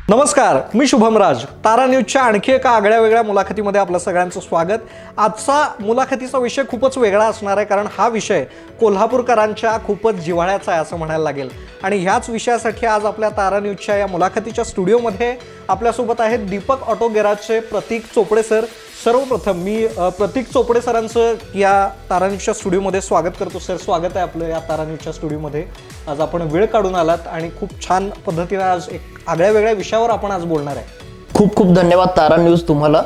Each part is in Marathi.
नमस्कार, मी शुभम राज. तारा न्यूजच्या आणखी एका आगळ्या वेगळ्या मुलाखतीमध्ये आपलं सगळ्यांचं स्वागत. आजचा मुलाखतीचा विषय खूपच वेगळा असणार आहे, कारण हा विषय कोल्हापूरकरांच्या खूपच जिव्हाळ्याचा आहे असं म्हणायला लागेल. आणि ह्याच विषयासाठी आज आपल्या तारा न्यूजच्या या मुलाखतीच्या स्टुडिओमध्ये आपल्यासोबत आहेत दीपक ऑटो गॅरेजचे प्रतीक चोपडे सर. सर्वप्रथम मी प्रतीक चोपडे सरांचं या तारा न्यूजच्या स्टुडिओमध्ये स्वागत करतो. सर, स्वागत आहे आपलं या तारा न्यूजच्या स्टुडिओमध्ये. आज आपण वेळ काढून आलात आणि खूप छान पद्धतीने आज एक आगळ्या वेगळ्या विषयावर आपण आज बोलणार आहे. खूप खूप धन्यवाद तारा न्यूज तुम्हाला.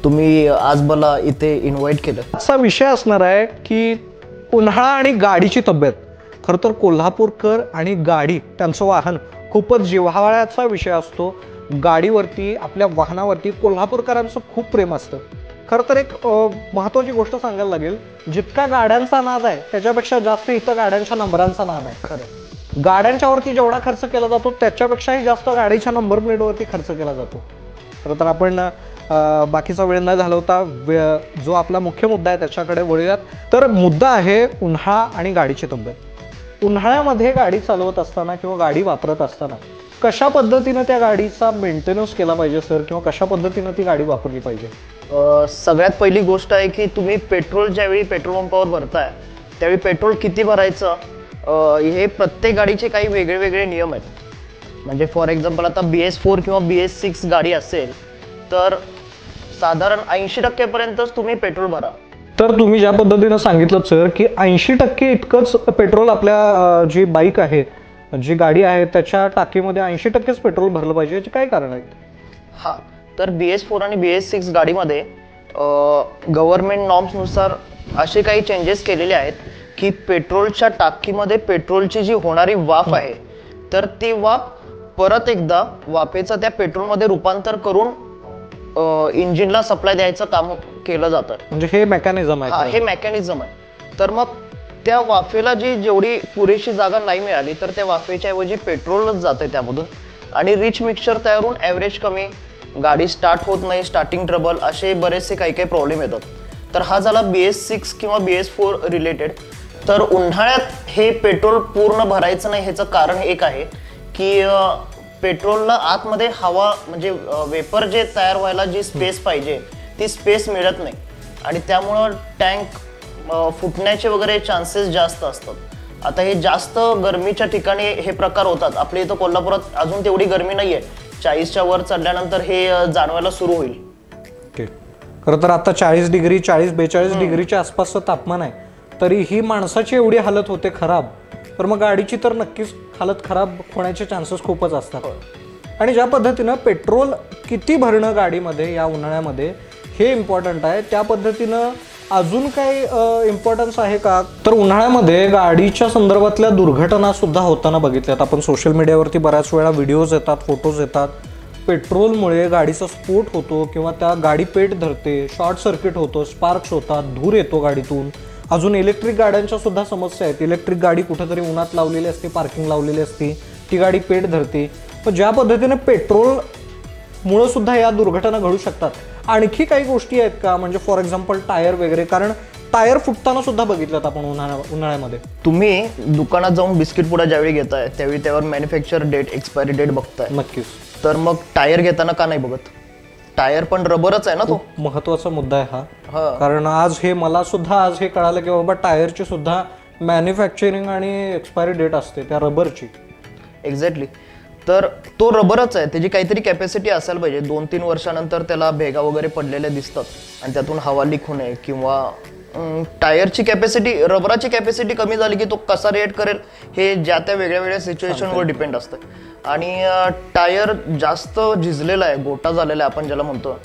तुम्ही आज मला इथे इन्व्हाइट केलं. आजचा विषय असणार आहे की उन्हाळा आणि गाडीची तब्येत. खरं तर कोल्हापूरकर आणि गाडी त्यांचं वाहन खूपच जिव्हाळ्याचा विषय असतो. गाडीवरती, आपल्या वाहनावरती कोल्हापूरकरांचं खूप प्रेम असतं. खरं तर एक महत्त्वाची गोष्ट सांगायला लागेल, जितका गाड्यांचा नाद आहे त्याच्यापेक्षा जास्त इथं गाड्यांच्या नंबरांचा नाद आहे. खरं गाड्यांच्यावरती जेवढा खर्च केला जातो त्याच्यापेक्षाही जास्त गाडीच्या नंबर प्लेटवरती खर्च केला जातो. खरं तर आपण बाकीचा वेळ न घालवता जो आपला मुख्य मुद्दा आहे त्याच्याकडे वळूयात. तर मुद्दा आहे उन्हाळा आणि गाडीची तब्येत. उन्हाळ्यामध्ये गाडी चालवत असताना किंवा गाडी वापरत असताना कशा पद्धतीनं त्या गाडीचा मेंटेनन्स केला पाहिजे सर, किंवा कशा पद्धतीनं ती गाडी वापरली पाहिजे? सगळ्यात पहिली गोष्ट आहे की तुम्ही पेट्रोल ज्यावेळी पेट्रोल पंपावर भरताय त्यावेळी पेट्रोल किती भरायचं हे प्रत्येक गाडीचे काही वेगळे वेगळे नियम आहेत. म्हणजे फॉर एक्झाम्पल आता BS4 किंवा BS6 गाडी असेल तर साधारण 80% पर्यंतच तुम्ही पेट्रोल भरा. तर तुम्ही ज्या पद्धतीनं सांगितलं सर की 80% इतकंच पेट्रोल आपल्या जी बाईक आहे, जी गाडी आहे त्याच्या टाकीमध्ये 80%च पेट्रोल भरलं पाहिजे, याचे काय कारण आहेत? हां, तर BS4 आणि BS6 गाडीमध्ये गव्हर्नमेंट नॉर्म्सनुसार असे काही चेंजेस केलेले आहेत की पेट्रोलच्या टाकीमध्ये पेट्रोलची जी होणारी वाफ आहे तर ती वाफ परत एकदा वाफेचं त्या पेट्रोलमध्ये रूपांतर करून इंजिनला सप्लाय द्यायचं काम केलं जातं. म्हणजे हे मेकॅनिझम आहे. हे मेकॅनिझम आहे. तर मग त्या वाफेला जेवढी पुरेशी जागा नाही मिळाली तर त्या वाफेच्या ऐवजी पेट्रोलच जाते त्यामधून आणि रिच मिक्सचर तयार होऊन ॲव्हरेज कमी, गाडी स्टार्ट होत नाही, स्टार्टिंग ट्रबल, असे बरेचसे काही काही प्रॉब्लेम येतात. तर हा झाला BS6 किंवा BS4 रिलेटेड. तर उन्हाळ्यात हे पेट्रोल पूर्ण भरायचं नाही ह्याचं कारण एक आहे की पेट्रोलला आतमध्ये हवा म्हणजे वेपर जे तयार व्हायला जी स्पेस पाहिजे ती स्पेस मिळत नाही आणि त्यामुळं टँक फुटण्याचे वगैरे चान्सेस जास्त असतात. आता हे जास्त गरमीच्या ठिकाणी हे प्रकार होतात. आपल्या इथं कोल्हापुरात अजून तेवढी गरमी नाही आहे. 40च्या वर चढल्यानंतर हे जाणवायला सुरू होईल. ओके. खरं तर आता 40 डिग्री, 40-42 डिग्रीच्या आसपासचं तापमान आहे, तरी ही माणसाची एवढी हालत होते खराब, तर मग गाडीची तर नक्कीच हालत खराब होण्याचे चान्सेस खूपच असतात. आणि ज्या पद्धतीनं पेट्रोल किती भरणं गाडीमध्ये या उन्हाळ्यामध्ये हे इम्पॉर्टंट आहे, त्या पद्धतीनं अजून काही इम्पॉर्टन्स आहे का? तर उन्हाळ्यामध्ये गाडीच्या संदर्भातल्या दुर्घटना सुद्धा होताना बघितल्यात आपण. सोशल मीडियावरती बऱ्याच वेळा व्हिडिओज येतात, फोटोज येतात. पेट्रोलमुळे गाडीचा स्फोट होतो किंवा त्या गाडी पेट धरते, शॉर्ट सर्किट होतो, स्पार्क्स होतात, धूर येतो गाडीतून. अजून इलेक्ट्रिक गाड्यांच्या सुद्धा समस्या आहेत. इलेक्ट्रिक गाडी कुठेतरी उन्हात लावलेली असते, पार्किंग लावलेली असते, ती गाडी पेट धरते. पण ज्या पद्धतीने पेट्रोलमुळं सुद्धा या दुर्घटना घडू शकतात. आणखी काही गोष्टी आहेत का? म्हणजे फॉर एक्झाम्पल टायर वगैरे, कारण टायर फुटताना सुद्धा बघितलं आपण उन्हाळ्यामध्ये. तुम्ही दुकानात जाऊन बिस्किट पुडा ज्यावेळी घेताय त्यावेळी त्यावर मॅन्युफॅक्चर डेट, एक्सपायरी डेट बघताय. नक्कीच. तर मग टायर घेताना का नाही बघत? टायर पण रबरच आहे ना. तो महत्वाचा मुद्दा आहे हा. कारण मला सुद्धा आज हे कळालं की बाबा टायरची सुद्धा मॅन्युफॅक्चरिंग आणि एक्सपायरी डेट असते त्या रबरची. एक्झॅक्टली. तर तो रबरच आहे, त्याची काहीतरी कॅपॅसिटी असायला पाहिजे. 2-3 वर्षानंतर त्याला भेगा वगैरे पडलेल्या दिसतात आणि त्यातून हवा लीक होणे किंवा टायरची कॅपॅसिटी, रबराची कॅपॅसिटी कमी झाली की तो कसा रिएक्ट करेल हे ज्या त्या वेगळ्या वेगळ्या सिच्युएशनवर डिपेंड असतं. आणि टायर जास्त झिजलेला आहे, गोटा झालेला आहे आपण ज्याला म्हणतो,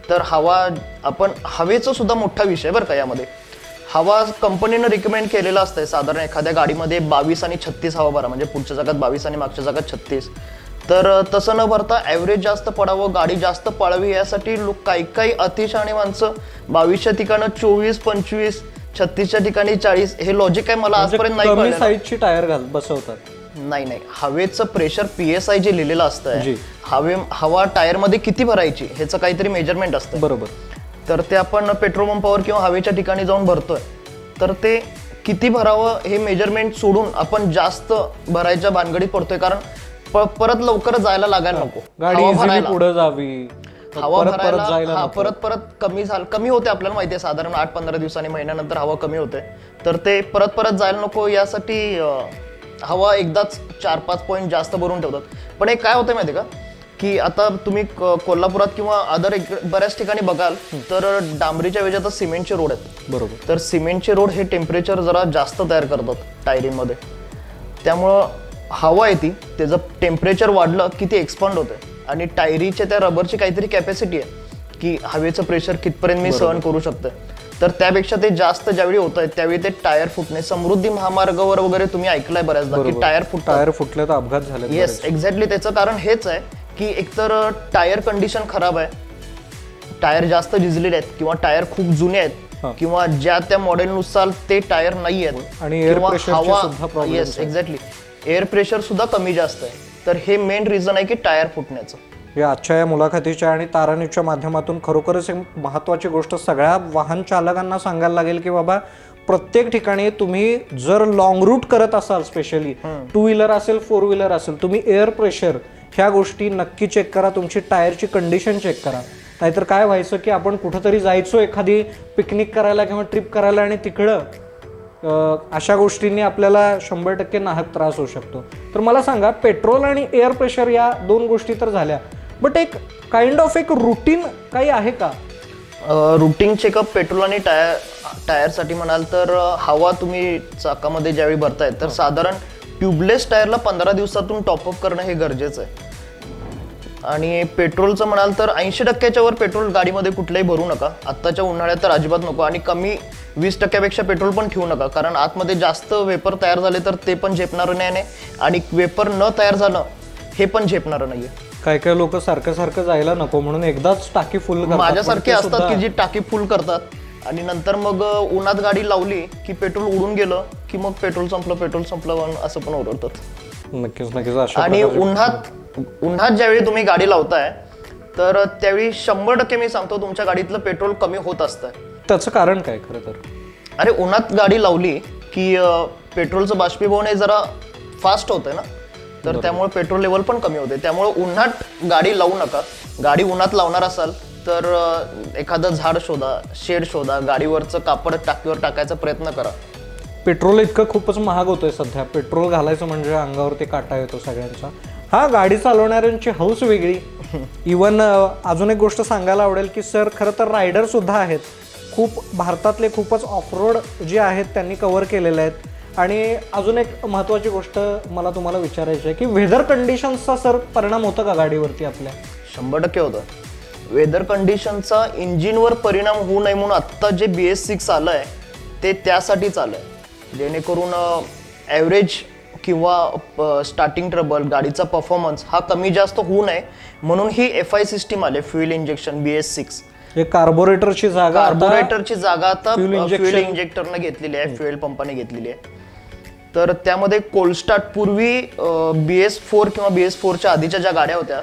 तर हवेचा सुद्धा मोठा विषय बरं का यामध्ये. हवा कंपनीनं रिकमेंड केलेलं असतंय साधारण एखाद्या गाडीमध्ये 22 आणि 36 हवा भरा, म्हणजे पुढच्या जागात 22 आणि मागच्या जागात 36. तर तसं न भरता ॲव्हरेज जास्त पडावं, गाडी जास्त पळावी यासाठी काही अतिशहाणी माणसं 22च्या ठिकाणी 24, 25, 36च्या ठिकाणी 40 हे लॉजिक आहे मला आजपर्यंत नाही कळलं. साईजची टायर बसवतात. नाही, हवेचं प्रेशर PSI जे लिहिलेलं असतं, हवा टायरमध्ये किती भरायची ह्याचं काहीतरी मेजरमेंट असतं. बरोबर. तर ते आपण पेट्रोल पंपावर किंवा हवेच्या ठिकाणी जाऊन भरतोय तर ते किती भरावं हे मेजरमेंट सोडून आपण जास्त भरायच्या भानगडीत पडतोय. कारण परत लवकर जायला लागायला नको, गाडी हवा इझिली भरायला. पुढे जावी, हवा परत परत भरायला जायला हा, नको. परत कमी होते, आपल्याला माहिती आहे साधारण 8-15 दिवसांनी, महिन्यानंतर हवा कमी होते, तर ते परत जायला नको यासाठी हवा एकदाच 4-5 पॉईंट जास्त भरून ठेवतात. पण एक काय होतं माहिती का, की आता तुम्ही कोल्हापुरात किंवा अदर बऱ्याच ठिकाणी बघाल तर डांबरीच्या ऐवजी आता सिमेंटचे रोड आहेत. बरोबर. तर सिमेंटचे रोड हे टेम्परेचर जरा जास्त तयार करतात टायरीमध्ये, त्यामुळं हवा आहे ती, त्याचं टेम्परेचर वाढलं की ती एक्सपांड होते, आणि टायरीच्या त्या रबरची काहीतरी कॅपॅसिटी आहे की हवेचं प्रेशर कितपर्यंत मी सहन करू शकते, तर त्यापेक्षा ते जास्त ज्यावेळी होत आहे त्यावेळी ते टायर फुटणे, समृद्धी महामार्गावर वगैरे तुम्ही ऐकलंय बऱ्याचदा की टायर फुटले तर अपघात झाले. Yes, exactly. त्याचं कारण हेच आहे की एकतर टायर कंडिशन खराब आहे, टायर जास्त झिजलेले आहेत किंवा टायर खूप जुने आहेत किंवा ज्या त्या मॉडेलनुसार ते टायर नाही आहेत, आणि एअर प्रेशरची सुद्धा problem. Yes, exactly. Air pressure सुद्धा कमी जास्त आहे, तर हे मेन रिझन आहे की टायर फुटण्याचं. या आजच्या या मुलाखतीच्या आणि तारांच्या माध्यमातून खरोखरच एक महत्त्वाची गोष्ट सगळ्या वाहन चालकांना सांगायला लागेल की बाबा प्रत्येक ठिकाणी तुम्ही जर लॉंग रूट करत असाल, स्पेशली 2 व्हीलर असेल 4 व्हीलर असेल, तुम्ही एअर प्रेशर ह्या गोष्टी नक्की चेक करा, तुमची टायरची कंडिशन चेक करा. नाहीतर काय व्हायचं की आपण कुठंतरी जायचो एखादी पिकनिक करायला किंवा ट्रिप करायला आणि तिकडं अशा गोष्टींनी आपल्याला 100% नाहक त्रास होऊ शकतो. तर मला सांगा, पेट्रोल आणि एअर प्रेशर या 2 गोष्टी तर झाल्या, बट एक काइंड ऑफ एक रुटीन काही आहे का? रुटीन चेकअप पेट्रोल आणि टायरसाठी म्हणाल तर हवा तुम्ही चाकामध्ये ज्यावेळी भरताय तर साधारण ट्यूबलेस टायरला 15 दिवसातून टॉपअप करणं हे गरजेचं आहे. आणि पेट्रोलचं म्हणाल तर 80% वर पेट्रोल गाडीमध्ये कुठलंही भरू नका, आत्ताच्या उन्हाळ्यात तर अजिबात नको, आणि कमी 20% पेट्रोल पण ठेवू नका, कारण आतमध्ये जास्त वेपर तयार झाले तर ते पण झेपणारं नाही, आणि वेपर न तयार झालं हे पण झेपणारं नाहीये. काय लोक सारखं जायला नको म्हणून एकदाच टाकी फुल करतात. माझ्यासारखे असतात की जी टाकी फुल करतात आणि नंतर मग उन्हात गाडी लावली की पेट्रोल उडून गेलं की मग पेट्रोल संपलं असं पण ओरडतात. नक्कीच. आणि उन्हात ज्यावेळी तुम्ही गाडी लावताय तर त्यावेळी 100% मी सांगतो तुमच्या गाडीतलं पेट्रोल कमी होत असतं. त्याचं कारण काय खरं तर? अरे, उन्हात गाडी लावली की पेट्रोलचं बाष्पीभवन हे जरा फास्ट होतंय ना, तर त्यामुळे पेट्रोल लेवल पण कमी होते. त्यामुळे उन्हात गाडी लावू नका. गाडी उन्हात लावणार असाल तर एखादं झाड शोधा, शेड शोधा, गाडीवरचं कापड टाकीवर टाकायचा प्रयत्न करा. पेट्रोल इतकं खूपच महाग होतंय सध्या, पेट्रोल घालायचं म्हणजे अंगावरती काटा येतो सगळ्यांचा. हा, गाडी चालवणाऱ्यांची हौस वेगळी. इवन अजून एक गोष्ट सांगायला आवडेल की सर, खरं तर रायडर सुद्धा आहेत, खूप भारतातले खूपच ऑफरोड जे आहेत त्यांनी कव्हर केलेले आहेत. आणि अजून एक महत्त्वाची गोष्ट मला तुम्हाला विचारायची आहे की वेदर कंडिशन्सचा सर परिणाम होतो का गाडीवरती आपल्या? 100% होतं. वेदर कंडिशनचा इंजिनवर परिणाम होऊ नये म्हणून आत्ता जे BS6 आलंय ते त्यासाठीच आलंय, जेणेकरून ॲव्हरेज किंवा स्टार्टिंग ट्रबल, गाडीचा परफॉर्मन्स हा कमी जास्त होऊ नये म्हणून ही FI सिस्टीम आली, फ्युएल इंजेक्शन BS6. कार्बोरेटरची जागा आता फ्युएल इंजेक्टरने घेतलेली आहे, फ्युएल पंपाने घेतलेली आहे. तर त्यामध्ये कोल्ड स्टार्ट पूर्वी BS4 किंवा BS4च्या आधीच्या ज्या गाड्या होत्या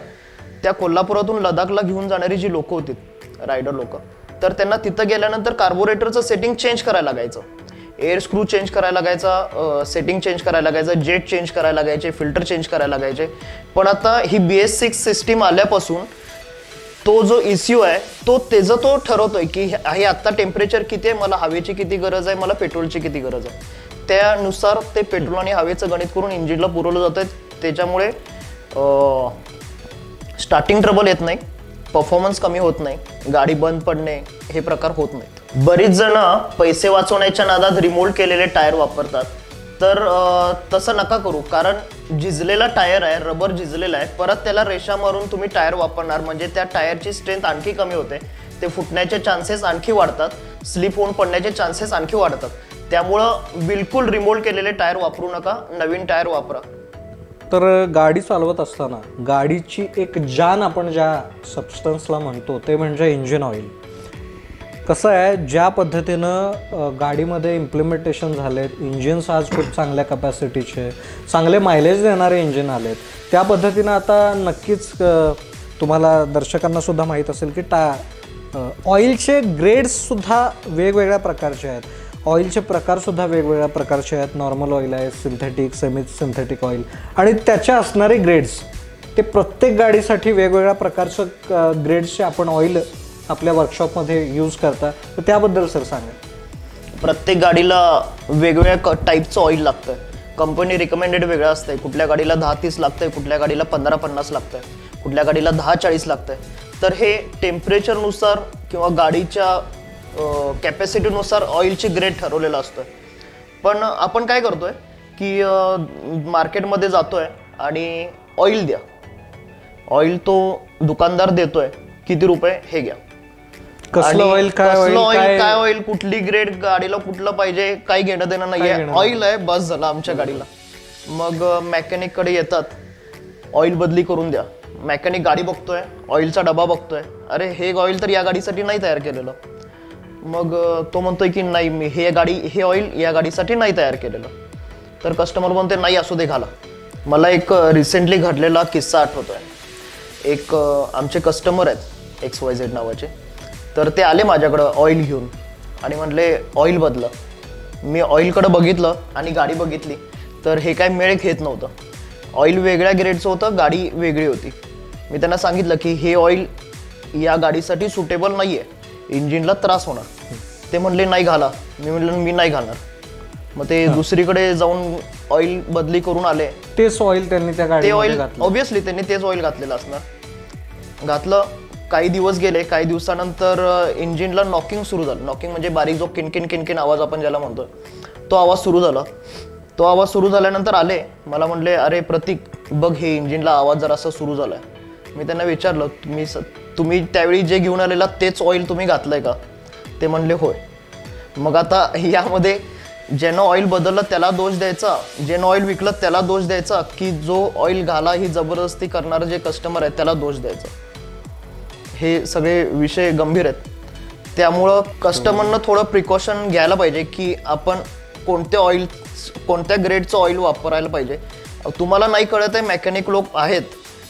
त्या कोल्हापुरातून लडाखला घेऊन जाणारी जी लोक होती, रायडर लोक, तर त्यांना तिथं गेल्यानंतर कार्बोरेटरचं सेटिंग चेंज करायला लागायचं, एअर स्क्रू चेंज करायला लागायचा, सेटिंग चेंज करायला लागायचं, जेट चेंज करायला लागायचे, फिल्टर चेंज करायला लागायचे. पण आता ही BS6 सिस्टीम आल्यापासून तो जो ECU आहे तो ठरवतोय की हे आत्ता टेम्परेचर किती आहे, मला हवेची किती गरज आहे, मला पेट्रोलची किती गरज आहे, त्यानुसार ते पेट्रोल आणि हवेचं गणित करून इंजिनला पुरवलं जातं. त्याच्यामुळे स्टार्टिंग ट्रबल येत नाही, परफॉर्मन्स कमी होत नाही, गाडी बंद पडणे हे प्रकार होत नाहीत. बरीच जण पैसे वाचवण्याच्या नादात रिमोल्ड केलेले टायर वापरतात, तर तसं नका करू, कारण झिजलेला टायर आहे, रबर झिजलेला आहे, परत त्याला रेषा मारून तुम्ही टायर वापरणार म्हणजे त्या टायरची स्ट्रेंथ आणखी कमी होते, ते फुटण्याचे चान्सेस आणखी वाढतात, स्लिप होऊन पडण्याचे चान्सेस आणखी वाढतात. त्यामुळं बिलकुल रिमोल्ड केलेले टायर वापरू नका, नवीन टायर वापरा. तर गाडी चालवत असताना गाडीची एक जान आपण ज्या सबस्टन्सला म्हणतो ते म्हणजे इंजिन ऑइल. कसं आहे, ज्या पद्धतीनं गाडीमध्ये इम्प्लिमेंटेशन झालेत, इंजिन्स आज खूप चांगल्या कपॅसिटीचे, चांगले मायलेज देणारे इंजिन आलेत, त्या पद्धतीनं आता नक्कीच तुम्हाला दर्शकांना सुद्धा माहीत असेल की ऑइलचे ग्रेड्ससुद्धा वेगवेगळ्या प्रकारचे आहेत. ऑइलचे प्रकारसुद्धा वेगवेगळ्या प्रकारचे आहेत. नॉर्मल ऑइल आहे, सिंथेटिक, सेमी सिंथेटिक ऑइल आणि त्याच्या असणारे ग्रेड्स, ते प्रत्येक गाडीसाठी वेगवेगळ्या प्रकारचं ग्रेड्सचे आपण ऑइल आपल्या वर्कशॉपमध्ये यूज करता. तर त्याबद्दल सर सांगा. प्रत्येक गाडीला वेगवेगळ्या टाईपचं ऑइल लागतं. कंपनी रिकमेंडेड वेगळं असतंय. कुठल्या गाडीला 10-30 लागतंय, कुठल्या गाडीला 15-50 लागतंय, कुठल्या गाडीला 10-40 लागतंय. तर हे टेम्परेचरनुसार किंवा गाडीच्या कॅपॅसिटीनुसार ऑइलची ग्रेड ठरवलेला असतोय. पण आपण काय करतोय की मार्केटमध्ये जातोय आणि ऑइल द्या. ऑइल तो दुकानदार देतोय, किती रुपये हे घ्या. कसलं ऑइल, काय ऑइल, कुठली ग्रेड, गाडीला कुठलं पाहिजे, काही घेणं देणं नाहीये. ऑइल आहे बस झालं आमच्या गाडीला. मग मेकॅनिक कडे येतात, ऑइल बदली करून द्या. मेकॅनिक गाडी बघतोय, ऑइलचा डबा बघतोय, अरे हे ऑइल तर या गाडीसाठी नाही तयार केलेलं. मग तो म्हणतोय की नाही, मी हे ऑइल या गाडीसाठी नाही तयार केलेलं. तर कस्टमर म्हणते नाही असू दे घाला. मला एक रिसेंटली घडलेला किस्सा आठवतोय. एक आमचे कस्टमर आहेत XYZ नावाचे. तर ते आले माझ्याकडं ऑइल घेऊन आणि म्हटले ऑइल बदला. मी ऑइलकडं बघितलं आणि गाडी बघितली तर हे काय मेळ घेत नव्हतं. ऑइल वेगळ्या ग्रेडचं होतं, गाडी वेगळी होती. मी त्यांना सांगितलं की हे ऑइल या गाडीसाठी सुटेबल नाही आहे, इंजिनला त्रास होणार. ते म्हणले नाही घाला. मी म्हटलं मी नाही घालणार. मग ते दुसरीकडे जाऊन ऑइल बदली करून आले. तेच ऑइल त्यांनी त्या गाडीमध्ये ऑइल ऑब्विसली त्यांनी तेच ऑइल घातलेलं असणार. घातलं, काही दिवस गेले. काही दिवसानंतर इंजिनला नॉकिंग सुरू झालं. नॉकिंग म्हणजे बारीक जो किनकिन किनकिन आवाज आपण ज्याला म्हणतो, तो आवाज सुरू झाला. तो आवाज सुरू झाल्यानंतर आले मला म्हणले, अरे प्रतीक बघ हे इंजिनला आवाज जरासा सुरू झालाय. मी त्यांना विचारलं, तुम्ही त्यावेळी जे घेऊन आलेला तेच ऑइल तुम्ही घातलंय का? ते म्हणले होय. मग आता यामध्ये ज्यानं ऑइल बदललं त्याला दोष द्यायचा, ज्यानं ऑइल विकलं त्याला दोष द्यायचा, की जो ऑइल घाला ही जबरदस्ती करणारे जे कस्टमर आहेत त्याला दोष द्यायचा? हे सगळे विषय गंभीर आहेत. त्यामुळं कस्टमरनं थोडं प्रिकॉशन घ्यायला पाहिजे की आपण कोणत्या ग्रेडचं ऑइल वापरायला पाहिजे. तुम्हाला नाही कळत आहे, मेकॅनिक लोक आहेत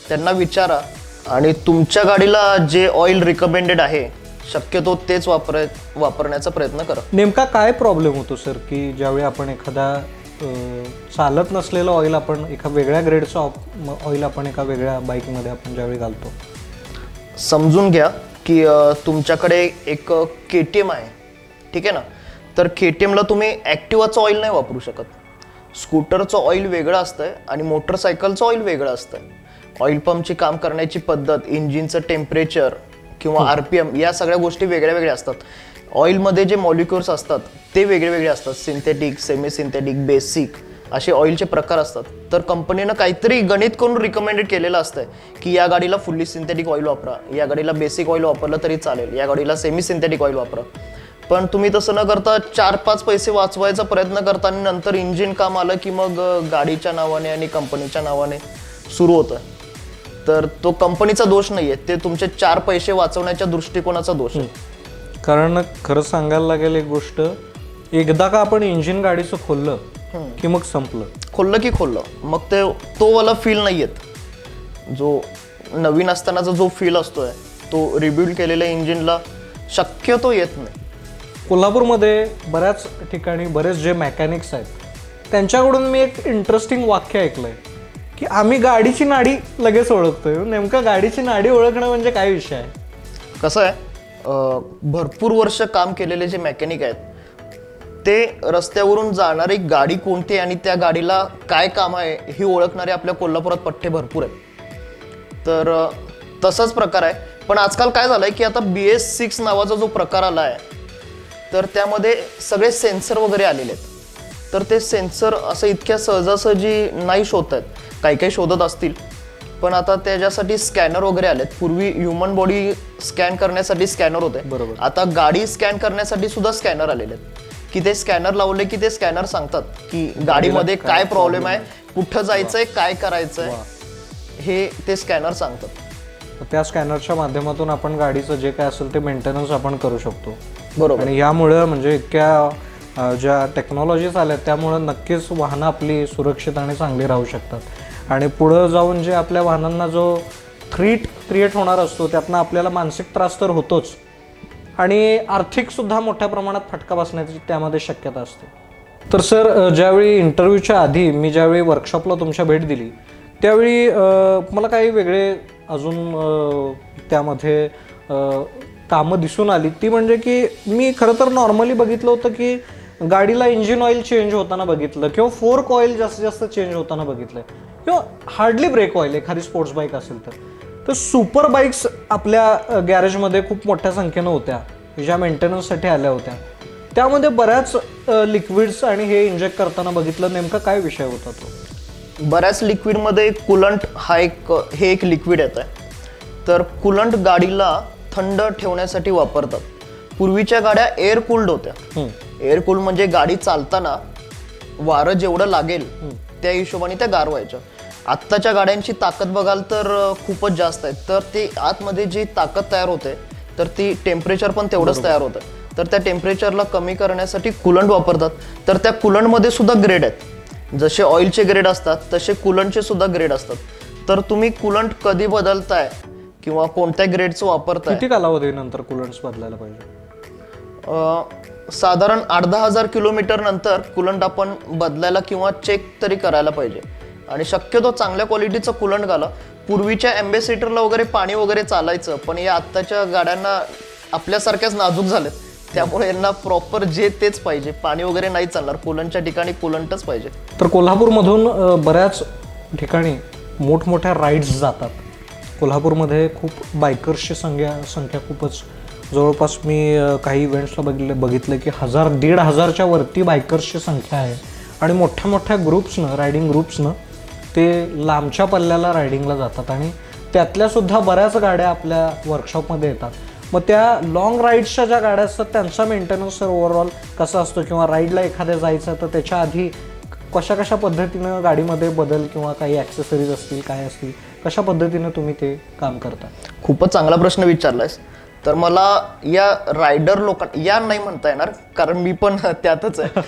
त्यांना विचारा आणि तुमच्या गाडीला जे ऑइल रिकमेंडेड आहे शक्यतो तेच वापरण्याचा प्रयत्न करा. नेमका काय प्रॉब्लेम होतो सर, की ज्यावेळी आपण एखादा चालत नसलेलं ऑइल आपण एका वेगळ्या ग्रेडचं ऑइल आपण एका वेगळ्या बाईकमध्ये आपण ज्यावेळी घालतो? समजून घ्या की तुमच्याकडे एक KTM आहे, ठीक आहे ना. तर KTMला तुम्ही ॲक्टिवाचं ऑइल नाही वापरू शकत. स्कूटरचं ऑइल वेगळं असतंय आणि मोटरसायकलचं ऑइल वेगळं असतंय. ऑइल पंपची काम करण्याची पद्धत, इंजिनचं टेम्परेचर किंवा RPM या सगळ्या गोष्टी वेगळ्या वेगळ्या असतात. ऑइलमध्ये जे मॉलिक्युल्स असतात ते वेगळे वेगळे असतात. सिंथेटिक, सेमी सिंथेटिक, बेसिक असे ऑइलचे प्रकार असतात. तर कंपनीनं काहीतरी गणित करून रिकमेंडेड केलेलं असतंय की या गाडीला फुल्ली सिंथेटिक ऑइल वापरा, या गाडीला बेसिक ऑइल वापरलं तरी चालेल, या गाडीला सेमी सिंथेटिक ऑइल वापरा. पण तुम्ही तसं न करता 4-5 पैसे वाचवायचा प्रयत्न करता आणि नंतर इंजिन काम आलं की मग गाडीच्या नावाने आणि कंपनीच्या नावाने सुरू होतं. तर तो कंपनीचा दोष नाहीये, ते तुमचे 4 पैसे वाचवण्याच्या दृष्टिकोनाचा दोष आहे. कारण खरं सांगायला लागेल एक गोष्ट, एकदा का आपण इंजिन गाडीचं खोललं की मग संपलं. खोललं मग ते तो वाला फील नाही येत. जो नवीन असतानाचा जो फील असतोय तो रिबिल्ड केलेल्या इंजिनला शक्यतो येत नाही. कोल्हापूरमध्ये बऱ्याच ठिकाणी बरेच जे मेकॅनिक्स आहेत त्यांच्याकडून मी एक इंटरेस्टिंग वाक्य ऐकलंय की आम्ही गाडीची नाडी लगेच ओळखतोय. नेमकं गाडीची नाडी ओळखणं म्हणजे काय विषय आहे? कसं आहे, भरपूर वर्ष काम केलेले जे मेकॅनिक आहेत ते रस्त्यावरून जाणारी गाडी कोणती आणि त्या गाडीला काय काम आहे हे ओळखणारे आपल्या कोल्हापुरात पठ्ठे भरपूर आहेत. तर तसाच प्रकार आहे. पण आजकाल काय झालंय की आता BS6 नावाचा जो प्रकार आला आहे तर त्यामध्ये सगळे सेन्सर वगैरे आलेले आहेत. तर ते सेन्सर असं इतक्या सहजासहजी नाही शोधत आहेत. काही शोधत असतील पण आता त्याच्यासाठी स्कॅनर वगैरे आलेत. पूर्वी ह्युमन बॉडी स्कॅन करण्यासाठी स्कॅनर होते, बरोबर. आता गाडी स्कॅन करण्यासाठी सुद्धा स्कॅनर आलेले आहेत की ते स्कॅनर लावले की ते स्कॅनर सांगतात की गाडीमध्ये काय प्रॉब्लेम आहे, कुठं जायचंय, काय करायचंय हे ते स्कॅनर सांगतात. त्या स्कॅनरच्या माध्यमातून आपण गाडीचं जे काय असेल ते मेंटेनन्स आपण करू शकतो, बरोबर. आणि यामुळे म्हणजे इतक्या ज्या टेक्नॉलॉजीज आल्या त्यामुळे नक्कीच वाहनं आपली सुरक्षित आणि चांगली राहू शकतात. आणि पुढं जाऊन जे आपल्या वाहनांना जो थ्रीट क्रिएट होणार असतो त्यातनं आपल्याला मानसिक त्रास तर होतोच, आणि आर्थिक सुद्धा मोठ्या प्रमाणात फटका बसण्याची त्यामध्ये शक्यता असते. तर सर, ज्यावेळी इंटरव्ह्यूच्या आधी मी ज्यावेळी वर्कशॉपला तुमच्या भेट दिली त्यावेळी मला काही वेगळे अजून त्यामध्ये कामं दिसून आली. ती म्हणजे की मी खरं तर नॉर्मली बघितलं होतं की गाडीला इंजिन ऑइल चेंज होताना बघितलं किंवा फोर्क ऑइल जास्तीत जास्त चेंज होताना बघितलं किंवा हार्डली ब्रेक ऑइल एखादी स्पोर्ट्स बाईक असेल तर सुपर बाईक्स आपल्या गॅरेजमध्ये खूप मोठ्या संख्येनं होत्या ज्या मेंटेनन्ससाठी आल्या होत्या. त्यामध्ये बऱ्याच लिक्विड्स आणि हे इंजेक्ट करताना बघितलं. नेमका काय विषय होता तो? बऱ्याच लिक्विडमध्ये कुलंट हे एक लिक्विड येत आहे. तर कुलंट गाडीला थंड ठेवण्यासाठी वापरतात. पूर्वीच्या गाड्या एअर कूल्ड होत्या. एअर कूल्ड म्हणजे गाडी चालताना वारं जेवढं लागेल त्या हिशोबाने त्या गारवायच्या. आत्ताच्या गाड्यांची ताकद बघाल तर खूपच जास्त आहे. तर ते आतमध्ये जी ताकद तयार होते तर ती टेम्परेचर पण तेवढंच तयार होतं. तर त्या टेम्परेचरला कमी करण्यासाठी कुलंट वापरतात. तर त्या कुलंटमध्ये सुद्धा ग्रेड आहेत. जसे ऑइलचे ग्रेड असतात तसे कुलंटचे सुद्धा ग्रेड असतात. तर तुम्ही कुलंट कधी बदलताय किंवा कोणत्या ग्रेडचं वापरताय, किती कालावधीनंतर कुलंट्स बदलायला पाहिजे? साधारण 8-10,000 किलोमीटर नंतर कुलंट आपण बदलायला किंवा चेक तरी करायला पाहिजे. आणि शक्यतो चांगल्या क्वालिटीचं कुलंट घाला. पूर्वीच्या एम्बेसिडरला वगैरे पाणी वगैरे चालायचं, पण या आत्ताच्या गाड्यांना आपल्यासारख्याच नाजूक झालेत त्यामुळे यांना प्रॉपर जे तेच पाहिजे. पाणी वगैरे नाही चालणार, कुलंटच्या ठिकाणी कुलंटच पाहिजे. तर कोल्हापूरमधून बऱ्याच ठिकाणी मोठमोठ्या राईड्स जातात. कोल्हापूरमध्ये खूप बायकर्सची संख्या खूपच, जवळपास मी काही इव्हेंट्सला बघितलं की 1,000-1,500च्या वरती बायकर्सची संख्या आहे. आणि मोठ्या मोठ्या ग्रुप्सनं, रायडिंग ग्रुप्सनं ते लांबच्या पल्ल्याला रायडिंगला जातात आणि त्यातल्यासुद्धा बऱ्याच गाड्या आपल्या वर्कशॉपमध्ये येतात. मग त्या लॉंग राईड्सच्या ज्या गाड्या असतात त्यांचा मेंटेनन्स ओव्हरऑल कसा असतो किंवा राईडला एखाद्या जायचं तर त्याच्या आधी कशा पद्धतीनं गाडीमध्ये बदल किंवा काही ॲक्सेसरीज असतील काय असतील कशा पद्धतीनं तुम्ही ते काम करता? खूपच चांगला प्रश्न विचारलायस. तर मला या रायडर लोकांना या नाही म्हणता येणार कारण मी पण त्यातच आहे.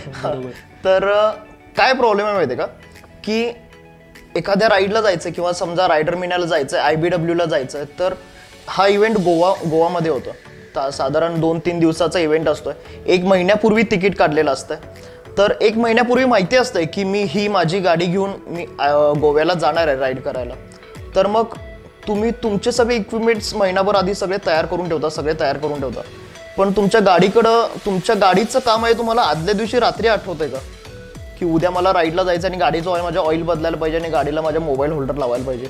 तर काय प्रॉब्लेम आहे माहिती आहे का, की एखाद्या राईडला जायचं किंवा समजा रायडर मीनाला जायचं आहे, IBWला जायचं आहे, तर हा इव्हेंट गोवामध्ये होतो. साधारण 2-3 दिवसाचा इव्हेंट असतोय. 1 महिन्यापूर्वी तिकीट काढलेलं असतं. तर 1 महिन्यापूर्वी माहिती असतंय की ही माझी गाडी घेऊन मी गोव्याला जाणार आहे राईड करायला. तर मग तुम्ही तुमचे सगळे इक्विपमेंट्स महिनाभर आधी सगळे तयार करून ठेवता. पण तुमच्या गाडीचं काम आहे तुम्हाला आदल्या दिवशी रात्री आठवतंय का की उद्या मला राईडला जायचं आणि गाडीचं माझ्या ऑइल बदलायला पाहिजे आणि गाडीला माझ्या मोबाईल होल्डर लावायला पाहिजे.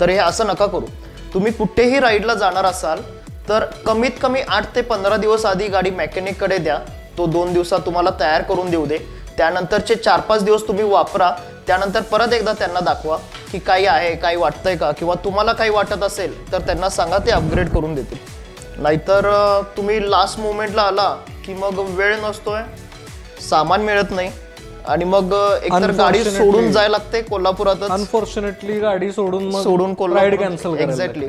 तर हे असं नका करू. तुम्ही कुठेही राईडला जाणार असाल तर कमीत कमी 8 ते 15 दिवस आधी गाडी मेकॅनिककडे द्या. तो 2 दिवसात तुम्हाला तयार करून देऊ दे. त्यानंतरचे 4-5 दिवस तुम्ही वापरा. त्यानंतर परत एकदा त्यांना दाखवा की काही आहे, काही वाटतंय का, किंवा तुम्हाला काही वाटत असेल तर त्यांना सांगा, ते अपग्रेड करून देतील. नाहीतर तुम्ही लास्ट मोमेंटला आला की मग वेळ नसतोय, सामान मिळत नाही आणि मग एकतर गाडी सोडून जायला लागते कोल्हापुरातच. अनफॉर्च्युनेटली गाडी सोडून कोल्हापूर कॅन्सल. एक्झॅक्टली.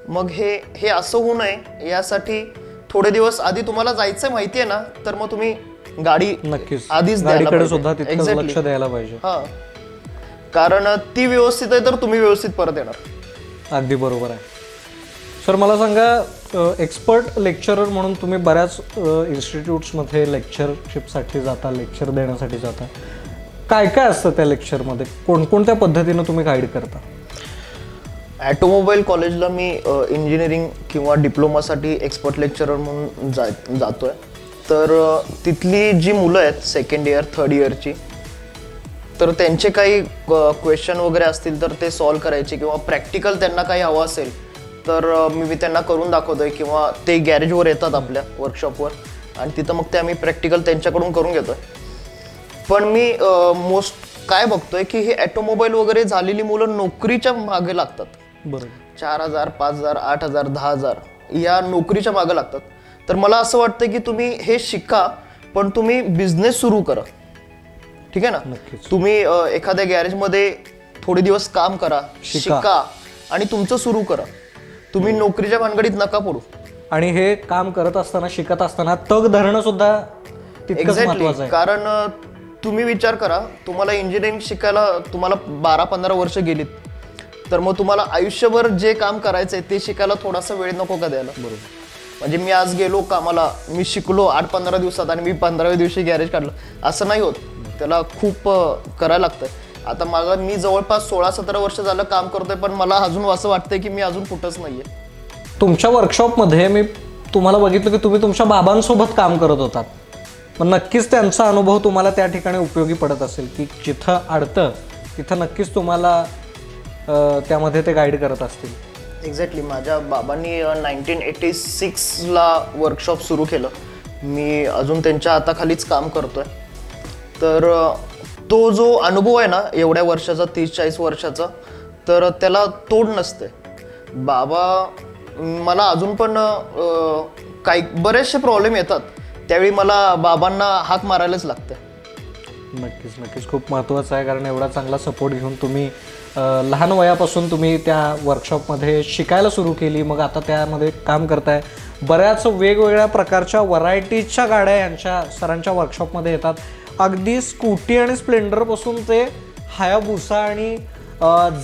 मग हे असं होऊ नये यासाठी थोडे दिवस आधी तुम्हाला जायचंय माहिती आहे ना, तर मग तुम्ही गाडी नक्कीच आधीच गाडीकडे सुद्धा तितकंच लक्ष द्यायला पाहिजे. हा, कारण ती व्यवस्थित आहे तर तुम्ही व्यवस्थित परत येणार. अगदी बरोबर आहे. सर मला सांगा, एक्सपर्ट लेक्चरर म्हणून तुम्ही बऱ्याच इन्स्टिट्यूट्समध्ये लेक्चरशिपसाठी जाता, लेक्चर देण्यासाठी जाता. काय काय असतं त्या लेक्चरमध्ये? कोणकोणत्या पद्धतीनं तुम्ही गाईड करता? ऑटोमोबाईल कॉलेजला मी इंजिनिअरिंग किंवा डिप्लोमासाठी एक्सपर्ट लेक्चरर म्हणून जातोय. तर तिथली जी मुलं आहेत 2nd इयर 3rd इयरची, तर त्यांचे काही क्वेश्चन वगैरे असतील तर ते सॉल्व्ह करायचे किंवा प्रॅक्टिकल त्यांना काही हवं असेल तर मी त्यांना करून दाखवतोय किंवा ते गॅरेजवर येतात आपल्या वर्कशॉपवर आणि तिथं मग ते आम्ही प्रॅक्टिकल त्यांच्याकडून करून घेतोय. पण मी काय बघतोय की हे ऑटोमोबाईल वगैरे झालेली मुलं नोकरीच्या मागे लागतात. बरोबर. 4,000, 5,000, 8,000, 10,000 या नोकरीच्या मागे लागतात. तर मला असं वाटतं की तुम्ही हे शिका पण तुम्ही बिझनेस सुरू करा. ठीक आहे ना? तुम्ही एखाद्या गॅरेजमध्ये थोडे दिवस काम करा, शिका आणि तुमचं सुरू करा. तुम्ही नोकरीच्या भानगडीत नका पडू. आणि हे काम करत असताना, शिकत असताना तग धरणं सुद्धा तितकंच महत्त्वाचं आहे. कारण तुम्ही विचार करा, तुम्हाला इंजिनिअरिंग शिकायला तुम्हाला 12-15 वर्ष गेलीत, तर मग तुम्हाला आयुष्यभर जे काम करायचंय ते शिकायला थोडासा वेळ नको का द्यायला? बरोबर. म्हणजे मी आज गेलो कामाला, मी शिकलो 8-15 दिवसात आणि मी 15व्या दिवशी गॅरेज काढलं, असं नाही होत. त्याला खूप करायला लागतं. आता मी जवळपास 16-17 वर्ष झालं काम करतोय, पण मला अजून असं वाटतंय की मी अजून कुठंच नाहीये. तुमच्या वर्कशॉपमध्ये मी तुम्हाला बघितलं की तुम्ही तुमच्या बाबांसोबत काम करत होतात. पण नक्कीच त्यांचा अनुभव तुम्हाला त्या ठिकाणी उपयोगी पडत असेल की जिथं अडतं तिथं नक्कीच तुम्हाला त्यामध्ये ते गाईड करत असतील. एक्झॅक्टली. माझ्या बाबांनी 1986ला वर्कशॉप सुरू केलं. मी अजून त्यांच्या हाताखालीच काम करतोय. तर तो जो अनुभव आहे ना एवढ्या वर्षाचा, 30-40 वर्षाचा, तर त्याला तोड नसते. बाबा मला अजून पण काही बरेचसे प्रॉब्लेम येतात, त्यावेळी मला बाबांना हाक मारायलाच लागतं. नक्कीच खूप महत्त्वाचं आहे, कारण एवढा चांगला सपोर्ट घेऊन तुम्ही लहान वयापासून तुम्ही त्या वर्कशॉपमध्ये शिकायला सुरू केली, मग आता त्यामध्ये काम करताय. बऱ्याच वेगवेगळ्या प्रकारच्या व्हरायटीच्या गाड्या यांच्या सरांच्या वर्कशॉपमध्ये येतात. अगदी स्कूटी आणि स्प्लेंडरपासून ते हायाबुसा आणि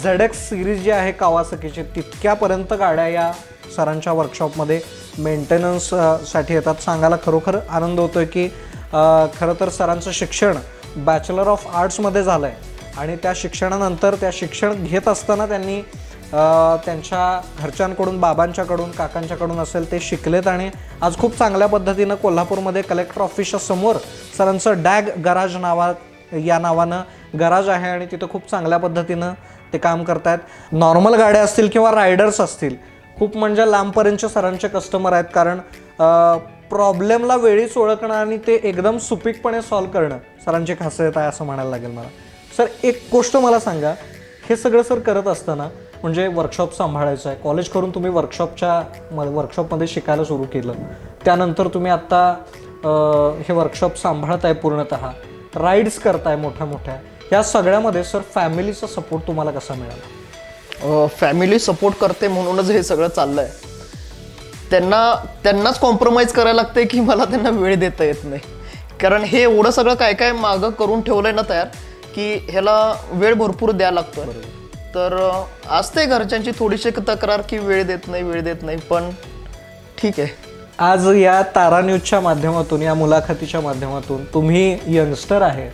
ZX सिरीज जी आहे कावासाकीची तितक्यापर्यंत गाड्या या सरांच्या वर्कशॉपमध्ये मेंटेनन्ससाठी येतात. सांगायला खरोखर आनंद होतो आहे की खरं तर सरांचं शिक्षण बॅचलर ऑफ आर्ट्समध्ये झालं आहे आणि त्या शिक्षणानंतर त्या शिक्षण घेत असताना त्यांनी त्यांच्या घरच्यांकडून, बाबांच्याकडून, काकांच्याकडून असेल ते शिकलेत आणि आज खूप चांगल्या पद्धतीनं कोल्हापूरमध्ये कलेक्टर ऑफिसच्या समोर सरांचं डॅग गराज या नावानं गराज आहे आणि तिथं खूप चांगल्या पद्धतीनं ते काम करतायत. नॉर्मल गाड्या असतील किंवा रायडर्स असतील, खूप म्हणजे लांबपर्यंतचे सरांचे कस्टमर आहेत, कारण प्रॉब्लेमला वेळीच ओळखणं आणि ते एकदम सुपीकपणे सॉल्व्ह करणं सरांची खासियत आहे असं म्हणायला लागेल मला. सर एक गोष्ट मला सांगा, हे सगळं सर करत असताना म्हणजे वर्कशॉप सांभाळायचं आहे, कॉलेज करून तुम्ही वर्कशॉपमध्ये शिकायला सुरू केलं, त्यानंतर तुम्ही आत्ता हे वर्कशॉप सांभाळताय, पूर्णतः राईड्स करताय मोठ्या, या सगळ्यामध्ये सर फॅमिलीचा सपोर्ट तुम्हाला कसा मिळाला? फॅमिली सपोर्ट करते म्हणूनच हे सगळं चाललंय. त्यांनाच कॉम्प्रोमाइज करायला लागतंय की मला त्यांना वेळ देता येत नाही, कारण हे एवढं सगळं काय मागं करून ठेवलंय ना तयार, की ह्याला वेळ भरपूर द्यायला लागतो. तर असते घरच्यांची थोडीशी तक्रार की वेळ देत नाही, पण ठीक आहे. आज या तारा न्यूजच्या माध्यमातून, या मुलाखतीच्या माध्यमातून तुम्ही यंगस्टर आहे,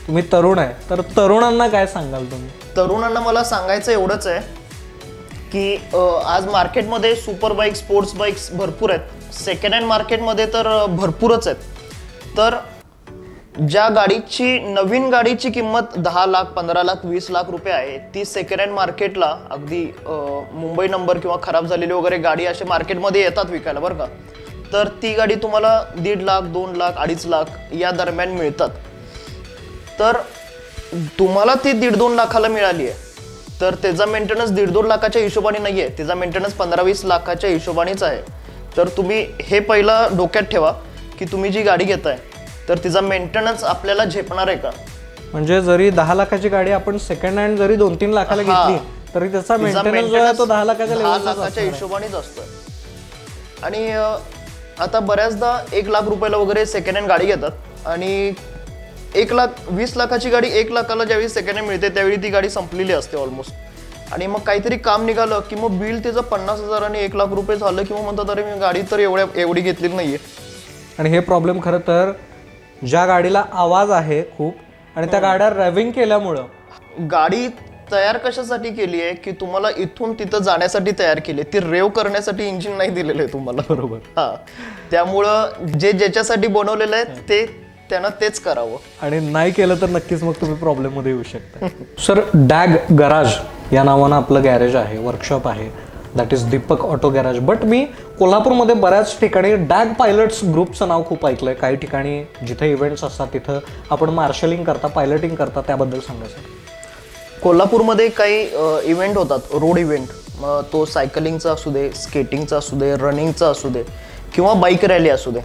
तुम्ही तरुण आहे, तर तरुणांना काय सांगाल तुम्ही? तरुणांना मला सांगायचं एवढंच आहे की आज मार्केटमध्ये सुपर बाईक, स्पोर्ट्स बाईक्स भरपूर आहेत. सेकंड हँड मार्केटमध्ये तर भरपूरच आहेत. तर ज्या गाडीची, नवीन गाडीची किंमत 10 लाख, 15 लाख, 20 लाख रुपये आहे, ती सेकंड हँड मार्केटला अगदी मुंबई नंबर किंवा खराब झालेली वगैरे गाडी असे मार्केटमध्ये येतात विकायला बरं का. तर ती गाडी तुम्हाला 1.5 लाख, 2 लाख, 2.5 लाख या दरम्यान मिळतात. तर तुम्हाला ती 1.5-2 लाखाला मिळाली आहे, तर त्याचा मेंटेनन्स 1.5-2 लाखाच्या हिशोबाने नाही आहे, त्याचा मेंटेनन्स 15-20 लाखाच्या हिशोबानेच आहे. तर तुम्ही हे पहिलं डोक्यात ठेवा की तुम्ही जी गाडी घेताय तर तिचा मेंटेनन्स आपल्याला झेपणार आहे का. म्हणजे जरी 10 लाखाची गाडी आपण सेकंड हँड जरी 2-3 लाखाला घेतली तरी त्याचा मेंटेनन्स जो आहे तो 10 लाखाच्या हिशोबानेच असतोय. आणि आता बऱ्याचदा 1 लाख रुपयाला वगैरे सेकंड हँड गाडी घेतात आणि 1,20 लाखाची गाडी 1 लाखाला ज्यावेळी सेकंड हँड मिळते त्यावेळी ती गाडी संपलेली असते ऑलमोस्ट. आणि मग काहीतरी काम निघालं की मग बिल त्याचं 50,000 आणि 1 लाख रुपये झालं की मग म्हणतात अरे मी गाडी तर एवढी घेतलेली नाहीये. आणि हे प्रॉब्लेम खरं तर ज्या गाडीला आवाज आहे खूप आणि त्या गाड्या रॅव्हिंग केल्यामुळं, गाडी तयार कशासाठी केली आहे की तुम्हाला इथून तिथं जाण्यासाठी तयार केली, ती रेव करण्यासाठी इंजिन नाही दिलेलं आहे तुम्हाला. बरोबर. त्यामुळं जे ज्याच्यासाठी बनवलेलं आहे ते त्यानं तेच करावं, आणि नाही केलं तर नक्कीच मग तुम्ही प्रॉब्लेम मध्ये येऊ शकता. सर डॅग गराज या नावानं आपलं गॅरेज आहे, वर्कशॉप आहे, that is Deepak auto garage. But मी कोल्हापूरमध्ये बऱ्याच ठिकाणी डॅग पायलट्स ग्रुपचं नाव खूप ऐकलंय. काही ठिकाणी जिथे इव्हेंट्स असतात तिथं आपण मार्शलिंग करता, पायलटिंग करता, त्याबद्दल सांगा सर. कोल्हापूरमध्ये काही इव्हेंट होतात, रोड इव्हेंट, तो सायकलिंगचा असू दे, स्केटिंगचा असू दे, रनिंगचा असू दे किंवा बाईक रॅली असू दे.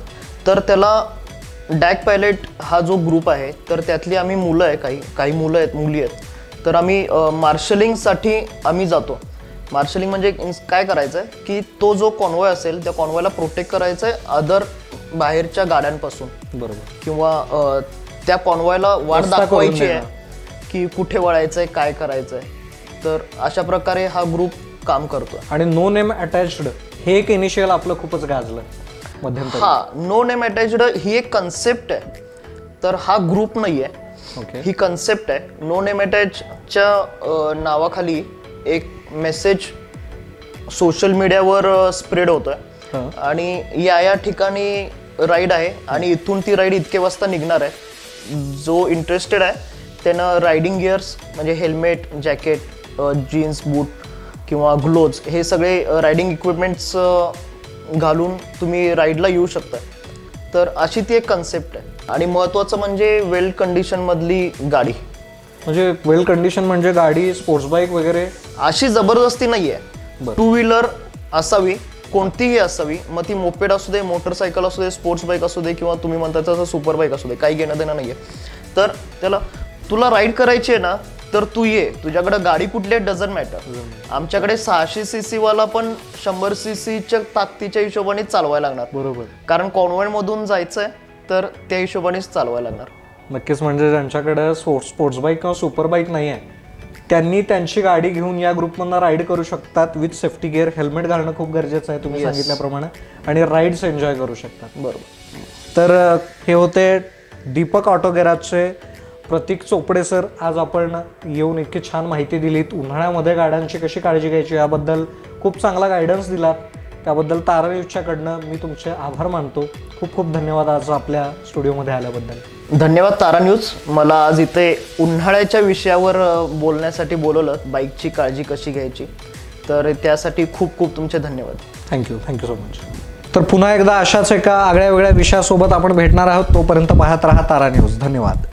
तर त्याला डॅग पायलट हा जो ग्रुप आहे तर त्यातली आम्ही मुलं आहे, काही मुलं आहेत, मुली आहेत. तर आम्ही मार्शलिंगसाठी आम्ही जातो. मार्शलिंग म्हणजे काय करायचं आहे की तो जो कॉन्वॉय असेल त्या कॉन्वॉयला प्रोटेक्ट करायचं आहे अदर बाहेरच्या गाड्यांपासून. बरोबर. किंवा त्या कॉन्वॉयला वाट दाखवायची आहे की कुठे वळायचं आहे, काय करायचं आहे. तर अशा प्रकारे हा ग्रुप काम करतो. आणि नो नेम अटॅच्ड हे एक इनिशियल आपलं खूपच गाजलं मध्यंतरी. हा, नो नेम अटॅच्ड ही एक कन्सेप्ट आहे, तर हा ग्रुप नाही आहे. ओके. ही कन्सेप्ट आहे. नो नेम अटॅचच्या नावाखाली एक मेसेज सोशल मीडियावर स्प्रेड होतोय आणि या ठिकाणी राईड आहे आणि इथून ती राईड इतके वाजता निघणार आहे. जो इंटरेस्टेड आहे त्यानं रायडिंग गिअर्स म्हणजे हेल्मेट, जॅकेट, जीन्स, बूट किंवा ग्लोव्ज हे सगळे रायडिंग इक्विपमेंट्स घालून तुम्ही राईडला येऊ शकता. तर अशी ती एक कन्सेप्ट आहे आणि महत्त्वाचं म्हणजे वेल कंडिशनमधली गाडी. म्हणजे वेल कंडिशन म्हणजे गाडी स्पोर्ट्स बाईक वगैरे अशी जबरदस्ती नाही आहे. 2 व्हीलर असावी, कोणतीही असावी, मग ती मोपेड असू दे, मोटरसायकल असू दे, स्पोर्ट्स बाईक असू दे किंवा तुम्ही म्हणता तसं सुपर बाईक असू दे, काही घेणं देणं नाही आहे. तर त्याला तुला राईड करायची आहे ना तर तू ये, तुझ्याकडे गाडी कुठली आहे डझंट मॅटर. आमच्याकडे 600 cc वाला पण 100 cc ताकदीच्या हिशोबाने चालवायला लागणार. बरोबर. कारण कॉन्व्हेंट मधून जायचंय तर त्या हिशोबानेच चालवायला लागणार. नक्कीच. म्हणजे ज्यांच्याकडे स्पोर्ट्स बाईक किंवा सुपर बाईक नाही आहे त्यांनी त्यांची गाडी घेऊन या ग्रुपमधनं राईड करू शकतात विथ सेफ्टी गिअर. हेल्मेट घालणं खूप गरजेचं आहे तुम्ही सांगितल्याप्रमाणे आणि राईड्स एन्जॉय करू शकतात. बरोबर. तर हे होते दीपक ऑटो गॅरेजचे प्रतीक चोपडे सर. आज आपण येऊन इतकी छान माहिती दिलीत, उन्हाळ्यामध्ये गाड्यांची कशी काळजी घ्यायची याबद्दल खूप चांगला गायडन्स दिलात. त्याबद्दल तारा न्यूजच्याकडनं मी तुमचे आभार मानतो. खूप खूप धन्यवाद आज आपल्या स्टुडिओमध्ये आल्याबद्दल. धन्यवाद तारा न्यूज. मला आज इथे उन्हाळ्याच्या विषयावर बोलण्यासाठी बोलवलं, बाईकची काळजी कशी घ्यायची, तर त्यासाठी खूप खूप तुमचे धन्यवाद. Thank you so much. तर पुन्हा एकदा अशाच एका आगळ्या वेगळ्या विषयासोबत आपण भेटणार आहोत. तोपर्यंत पाहत राहा तारा न्यूज. धन्यवाद.